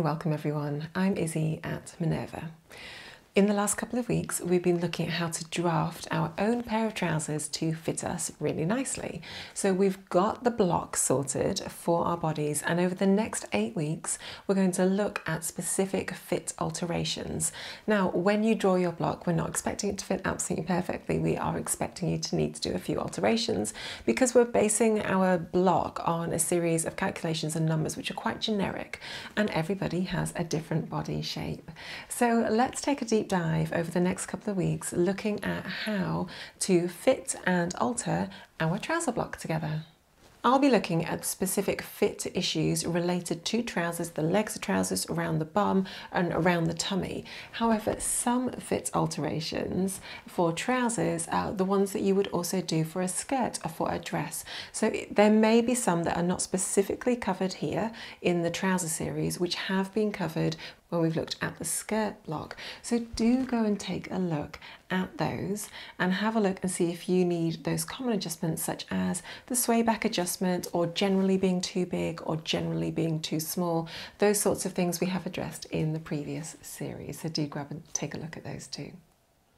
welcome everyone. I'm Izzy at Minerva. In the last couple of weeks, we've been looking at how to draft our own pair of trousers to fit us really nicely. So we've got the block sorted for our bodies, and over the next 8 weeks, we're going to look at specific fit alterations. Now, when you draw your block, we're not expecting it to fit absolutely perfectly. We are expecting you to need to do a few alterations because we're basing our block on a series of calculations and numbers which are quite generic, and everybody has a different body shape. So let's take a deep dive over the next couple of weeks looking at how to fit and alter our trouser block together. I'll be looking at specific fit issues related to trousers, the legs of trousers, around the bum and around the tummy. However, some fit alterations for trousers are the ones that you would also do for a skirt or for a dress. So there may be some that are not specifically covered here in the trouser series, which have been covered when we've looked at the skirt block. So do go and take a look at those and have a look and see if you need those common adjustments, such as the sway back adjustment, or generally being too big or generally being too small. Those sorts of things we have addressed in the previous series, so do grab and take a look at those too.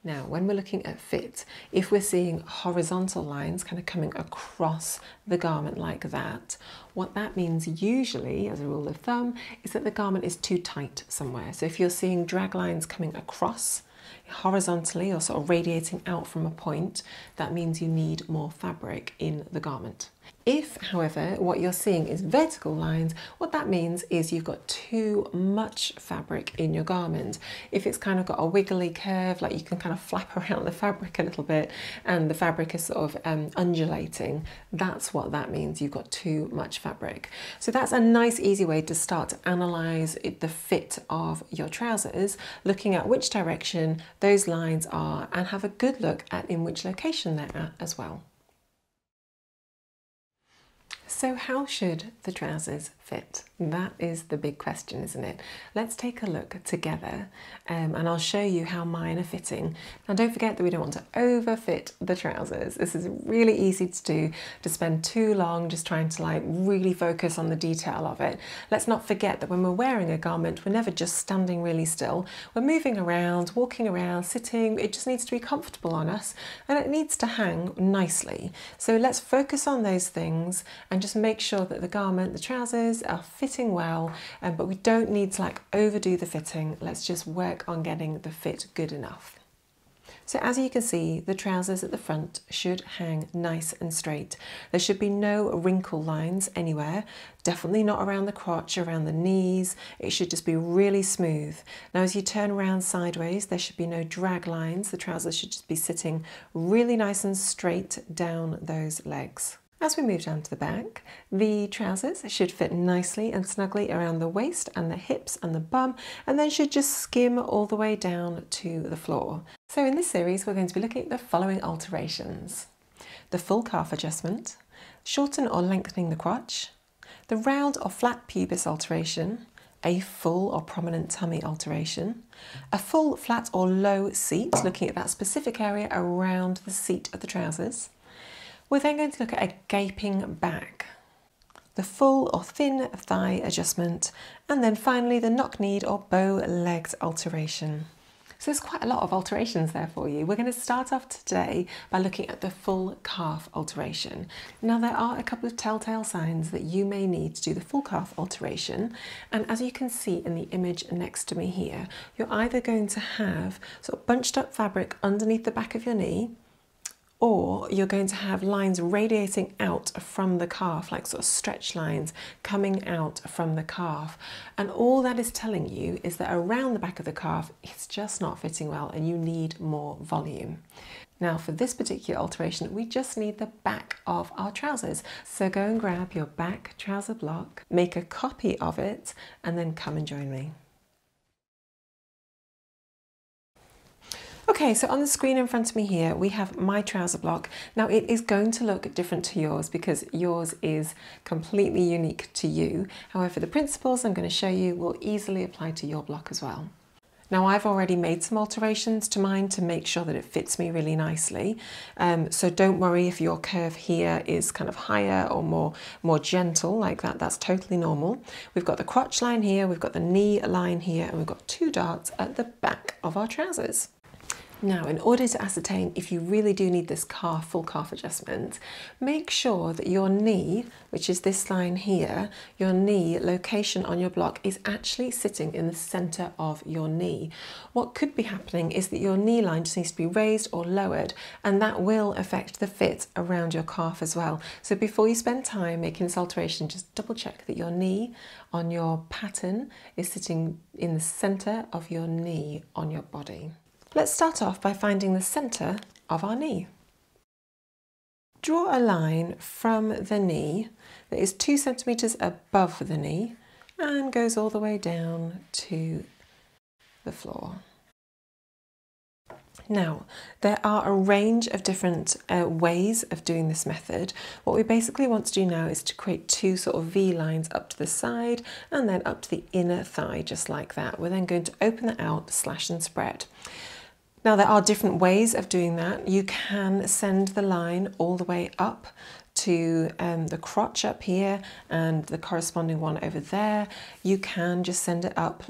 Now, when we're looking at fit, if we're seeing horizontal lines kind of coming across the garment like that, what that means usually, as a rule of thumb, is that the garment is too tight somewhere. So if you're seeing drag lines coming across horizontally or sort of radiating out from a point, that means you need more fabric in the garment. If, however, what you're seeing is vertical lines, what that means is you've got too much fabric in your garment. If it's kind of got a wiggly curve, like you can kind of flap around the fabric a little bit and the fabric is sort of undulating, that's what that means. You've got too much fabric. So that's a nice easy way to start to analyse the fit of your trousers, looking at which direction those lines are and have a good look at in which location they're at as well. So how should the trousers fit? That is the big question, isn't it? Let's take a look together and I'll show you how mine are fitting. Now don't forget that we don't want to overfit the trousers. This is really easy to do, to spend too long just trying to like really focus on the detail of it. Let's not forget that when we're wearing a garment, we're never just standing really still. We're moving around, walking around, sitting. It just needs to be comfortable on us and it needs to hang nicely. So let's focus on those things and just make sure that the garment, the trousers, are fitting well, but we don't need to like overdo the fitting. Let's just work on getting the fit good enough. So as you can see, the trousers at the front should hang nice and straight. There should be no wrinkle lines anywhere, definitely not around the crotch, around the knees. It should just be really smooth. Now as you turn around sideways, there should be no drag lines. The trousers should just be sitting really nice and straight down those legs. As we move down to the back, the trousers should fit nicely and snugly around the waist and the hips and the bum, and then should just skim all the way down to the floor. So in this series, we're going to be looking at the following alterations: the full calf adjustment, shorten or lengthening the crotch, the round or flat pubis alteration, a full or prominent tummy alteration, a full flat or low seat, looking at that specific area around the seat of the trousers. We're then going to look at a gaping back, the full or thin thigh adjustment, and then finally the knock-kneed or bow-legged alteration. So there's quite a lot of alterations there for you. We're going to start off today by looking at the full calf alteration. Now there are a couple of telltale signs that you may need to do the full calf alteration, and as you can see in the image next to me here, you're either going to have sort of bunched up fabric underneath the back of your knee, or you're going to have lines radiating out from the calf, like sort of stretch lines coming out from the calf. And all that is telling you is that around the back of the calf, it's just not fitting well and you need more volume. Now for this particular alteration, we just need the back of our trousers. So go and grab your back trouser block, make a copy of it, and then come and join me. Okay, so on the screen in front of me here, we have my trouser block. Now it is going to look different to yours because yours is completely unique to you. However, the principles I'm going to show you will easily apply to your block as well. Now I've already made some alterations to mine to make sure that it fits me really nicely. So don't worry if your curve here is kind of higher or more gentle like that, that's totally normal. We've got the crotch line here, we've got the knee line here, and we've got 2 darts at the back of our trousers. Now, in order to ascertain if you really do need this full calf adjustment, make sure that your knee, which is this line here, your knee location on your block is actually sitting in the centre of your knee. What could be happening is that your knee line just needs to be raised or lowered, and that will affect the fit around your calf as well. So before you spend time making this alteration, just double check that your knee on your pattern is sitting in the centre of your knee on your body. Let's start off by finding the centre of our knee. Draw a line from the knee that is 2 centimetres above the knee and goes all the way down to the floor. Now, there are a range of different ways of doing this method. What we basically want to do now is to create 2 sort of V lines up to the side and then up to the inner thigh, just like that. We're then going to open that out, slash and spread. Now there are different ways of doing that. You can send the line all the way up to the crotch up here and the corresponding one over there. You can just send it up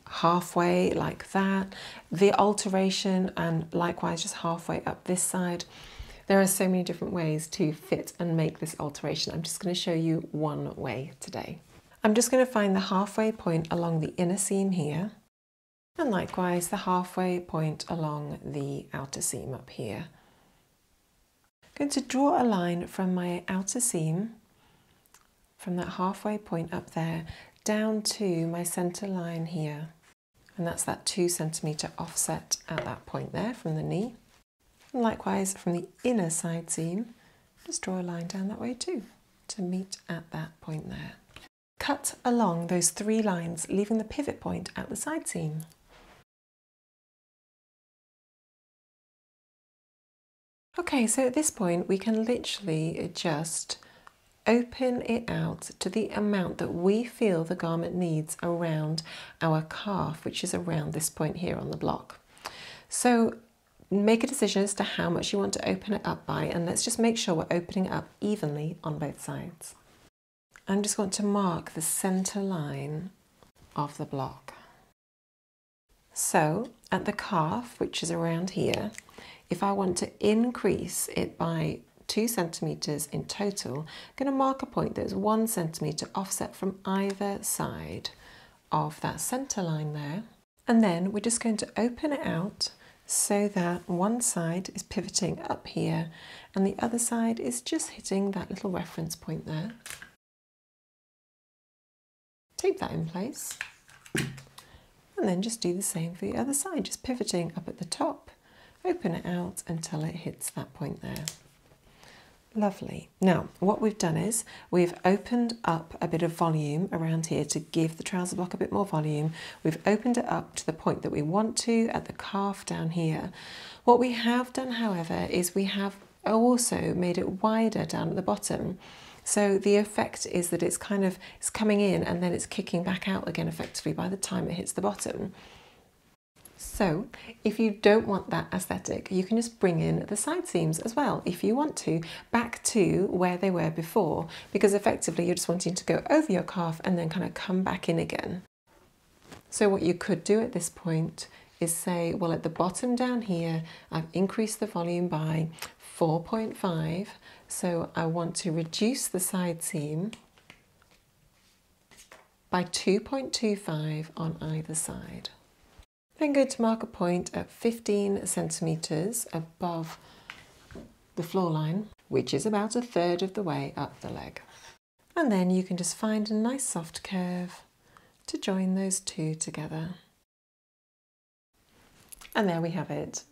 halfway like that. The alteration, and likewise just halfway up this side. There are so many different ways to fit and make this alteration. I'm just going to show you one way today. I'm just going to find the halfway point along the inner seam here, and likewise the halfway point along the outer seam up here. I'm going to draw a line from my outer seam, from that halfway point up there, down to my centre line here. And that's that 2 centimetre offset at that point there from the knee. And likewise from the inner side seam, just draw a line down that way too, to meet at that point there. Cut along those 3 lines, leaving the pivot point at the side seam. Okay, so at this point we can literally just open it out to the amount that we feel the garment needs around our calf, which is around this point here on the block. So make a decision as to how much you want to open it up by, and let's just make sure we're opening it up evenly on both sides. I'm just going to mark the centre line of the block. So at the calf, which is around here, if I want to increase it by 2 centimetres in total, I'm going to mark a point that's 1 centimetre offset from either side of that centre line there. And then we're just going to open it out so that one side is pivoting up here and the other side is just hitting that little reference point there. Tape that in place. And then just do the same for the other side, just pivoting up at the top. Open it out until it hits that point there. Lovely. Now, what we've done is we've opened up a bit of volume around here to give the trouser block a bit more volume. We've opened it up to the point that we want to at the calf down here. What we have done, however, is we have also made it wider down at the bottom. So the effect is that it's coming in and then it's kicking back out again effectively by the time it hits the bottom. So if you don't want that aesthetic, you can just bring in the side seams as well, if you want to, back to where they were before, because effectively you're just wanting to go over your calf and then kind of come back in again. So what you could do at this point is say, well, at the bottom down here, I've increased the volume by 4.5, so I want to reduce the side seam by 2.25 on either side. Then go to mark a point at 15 centimetres above the floor line, which is about 1/3 of the way up the leg. And then you can just find a nice soft curve to join those 2 together. And there we have it.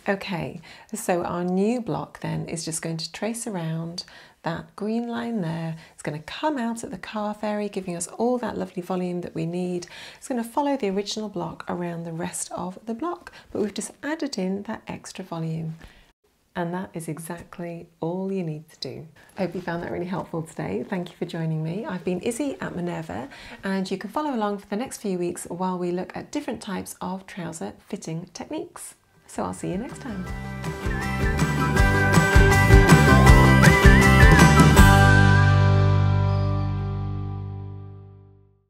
Okay, so our new block then is just going to trace around that green line there. It's going to come out at the calf area, giving us all that lovely volume that we need. It's going to follow the original block around the rest of the block, but we've just added in that extra volume. And that is exactly all you need to do. I hope you found that really helpful today. Thank you for joining me. I've been Izzy at Minerva, and you can follow along for the next few weeks while we look at different types of trouser fitting techniques. So I'll see you next time.